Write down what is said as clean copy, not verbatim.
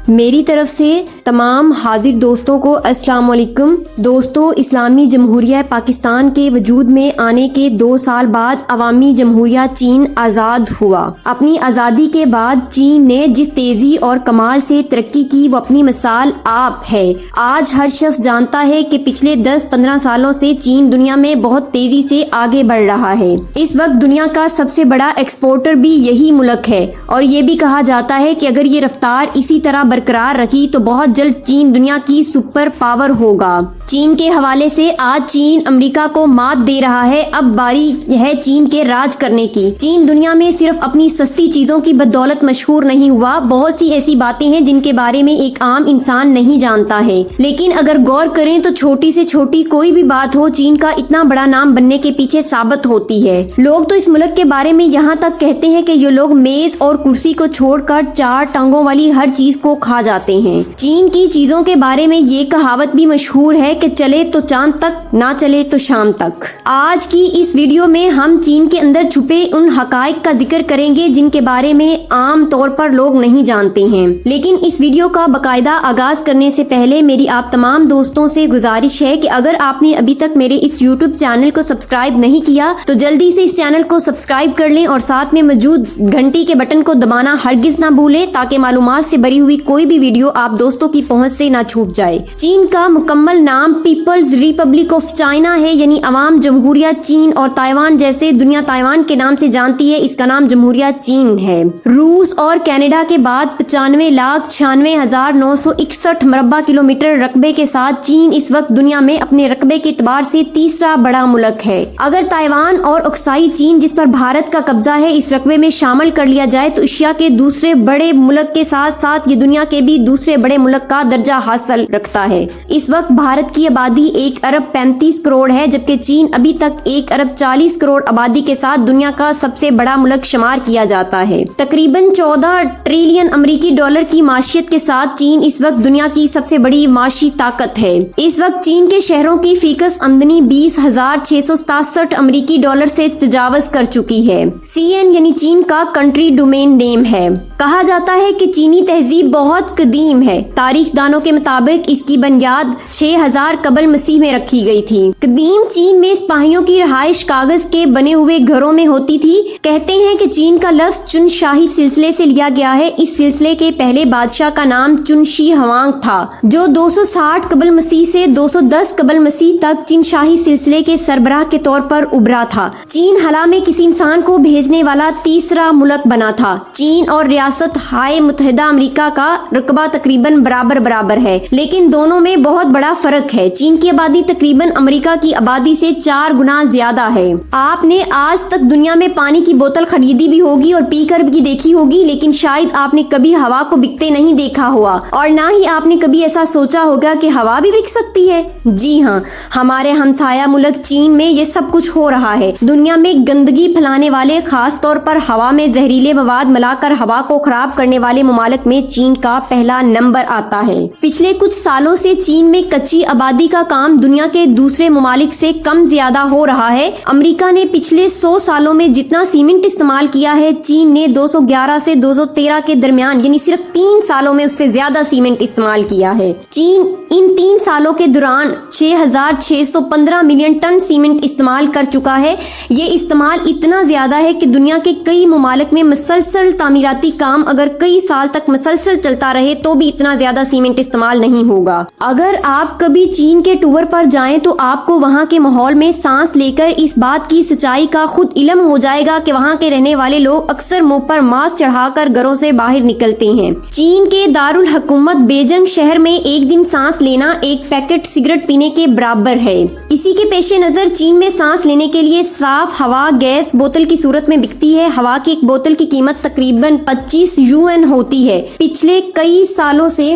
میری طرف سے تمام حاضر دوستوں کو السلام علیکم۔ دوستوں، اسلامی جمہوریہ پاکستان کے وجود میں آنے کے 2 سال بعد عوامی جمہوریہ چین آزاد ہوا۔ اپنی آزادی کے بعد چین نے جس تیزی اور کمال سے ترقی کی وہ اپنی مثال آپ ہے۔ آج ہر شخص جانتا ہے کہ پچھلے 10-15 سالوں سے چین دنیا میں بہت تیزی سے آگے بڑھ رہا ہے۔ اس وقت دنیا کا سب سے بڑا ایکسپورٹر بھی یہی ملک ہے، اور یہ بھی کہا جاتا ہے کہ اگر یہ رفتار اسی طرح برقرار رکھی تو بہت جلد چین دنیا کی سپر پاور ہوگا۔ چین کے حوالے سے آج چین امریکہ کو مات دے رہا ہے۔ اب باری ہے چین کے راج کرنے کی۔ چین دنیا میں صرف اپنی سستی چیزوں کی بدولت مشہور نہیں ہوا، بہت سی ایسی باتیں ہیں جن کے بارے میں ایک عام انسان نہیں جانتا ہے، لیکن اگر غور کریں تو چھوٹی سے چھوٹی کوئی بھی بات ہو چین کا اتنا بڑا نام بننے کے پیچھے ثابت ہوتی ہے۔ لوگ تو اس ملک کے بارے میں یہاں تک کہتے ہیں کہ یہ لوگ میز اور کرسی کو چھوڑ کر 4 ٹانگوں والی ہر چیز کو کھا جاتے ہیں۔ چین کی چیزوں کے بارے میں یہ کہاوت بھی مشہور ہے کہ چلے تو چاند تک، نہ چلے تو شام تک۔ آج کی اس ویڈیو میں ہم چین کے اندر چھپے ان حقائق کا ذکر کریں گے جن کے بارے میں عام طور پر لوگ نہیں جانتے ہیں، لیکن اس ویڈیو کا باقاعدہ آغاز کرنے سے پہلے میری آپ تمام دوستوں سے گزارش ہے کہ اگر آپ نے ابھی تک میرے اس یوٹیوب چینل کو سبسکرائب نہیں کیا تو جلدی سے اس چینل کو سبسکرائب کر لیں اور ساتھ میں موجود گھنٹی کے بٹن کو دبانا ہرگز نہ بھولیں تاکہ معلومات سے بھری ہوئی کوئی بھی ویڈیو آپ دوستوں کی پہنچ سے نہ چھوٹ جائے۔ چین کا مکمل نام پیپلز ریپبلک آف چائنا ہے، یعنی عوام جمہوریہ چین، اور تائیوان جیسے دنیا تائیوان کے نام سے جانتی ہے، اس کا نام جمہوریہ چین ہے۔ روس اور کینیڈا کے بعد 95,96,961 مربع کلومیٹر رقبے کے ساتھ چین اس وقت دنیا میں اپنے رقبے کے اعتبار سے تیسرا بڑا ملک ہے۔ اگر تائیوان اور اکسائی چین جس پر بھارت کا قبضہ ہے اس رقبے میں شامل کر لیا جائے تو ایشیا کے دوسرے بڑے ملک کے ساتھ ساتھ یہ دنیا کے بھی دوسرے بڑے ملک کا درجہ حاصل رکھتا ہے۔ اس وقت بھارت کی آبادی 1,35 کروڑ ہے، جبکہ چین ابھی تک 1,40 کروڑ آبادی کے ساتھ دنیا کا سب سے بڑا ملک شمار کیا جاتا ہے۔ تقریباً 14 ٹریلین امریکی ڈالر کی معیشت کے ساتھ چین اس وقت دنیا کی سب سے بڑی معاشی طاقت ہے۔ اس وقت چین کے شہروں کی فیکس آمدنی 20,667 امریکی ڈالر سے تجاوز کر چکی ہے۔ CN یعنی چین کا کنٹری ڈومین نیم ہے۔ کہا جاتا ہے کہ چینی تہذیب بہت قدیم ہے۔ تاریخ دانوں کے مطابق اس کی بنیاد 6000 قبل مسیح میں رکھی گئی تھی۔ قدیم چین میں سپاہیوں کی رہائش کاغذ کے بنے ہوئے گھروں میں ہوتی تھی۔ کہتے ہیں کہ چین کا لفظ چن شاہی سلسلے سے لیا گیا ہے۔ اس سلسلے کے پہلے بادشاہ کا نام چن شی ہوانگ تھا، جو 260 قبل مسیح سے 210 قبل مسیح تک چین شاہی سلسلے کے سربراہ کے طور پر ابھرا تھا۔ چین خلا میں کسی انسان کو بھیجنے والا تیسرا ملک بنا تھا۔ چین اور ریاست ہائے متحدہ امریکہ کا رقبہ تقریباً برابر ہے، لیکن دونوں میں بہت بڑا فرق ہے۔ چین کی آبادی تقریباً امریکہ کی آبادی سے 4 گنا زیادہ ہے۔ آپ نے آج تک دنیا میں پانی کی بوتل خریدی بھی ہوگی اور پی کر بھی دیکھی ہوگی، لیکن شاید آپ نے کبھی ہوا کو بکتے نہیں دیکھا ہوا، اور نہ ہی آپ نے کبھی ایسا سوچا ہوگا کہ ہوا بھی بک سکتی ہے۔ جی ہاں، ہمارے ہمسایہ ملک چین میں یہ سب کچھ ہو رہا ہے۔ دنیا میں گندگی پھیلانے والے، خاص طور پر ہوا میں زہریلے مواد ملا کر ہوا کو خراب کرنے والے ممالک میں چین کا پہلا نمبر آتا ہے۔ پچھلے کچھ سالوں سے چین میں کچی آبادی کا کام دنیا کے دوسرے ممالک سے کم زیادہ ہو رہا ہے۔ امریکہ نے پچھلے 100 سالوں میں جتنا سیمنٹ استعمال کیا ہے، چین نے 211 سے 2013 کے درمیان یعنی صرف 3 سالوں میں اس سے زیادہ سیمنٹ استعمال کیا ہے۔ چین ان 3 سالوں کے دوران 6,615 ملین ٹن سیمنٹ استعمال کر چکا ہے۔ یہ استعمال اتنا زیادہ ہے کہ دنیا کے کئی ممالک میں مسلسل تعمیراتی کام اگر کئی سال تک مسلسل چلتا رہے تو بھی اتنا زیادہ سیمنٹ استعمال نہیں ہوگا۔ اگر آپ کبھی چین کے ٹور پر جائیں تو آپ کو وہاں کے ماحول میں سانس لے کر اس بات کی سچائی کا خود علم ہو جائے گا کہ وہاں کے رہنے والے لوگ اکثر منہ پر ماسک چڑھا کر گھروں سے باہر نکلتے ہیں۔ چین کے دارالحکومت بیجنگ شہر میں ایک دن سانس لینا ایک پیکٹ سگریٹ پینے کے برابر ہے۔ اسی کے پیش نظر چین میں سانس لینے کے لیے صاف ہوا گیس بوتل کی صورت میں بکتی ہے۔ ہوا کی ایک بوتل کی قیمت تقریباً 25 یوان ہوتی ہے۔ پچھلے کئی سالوں سے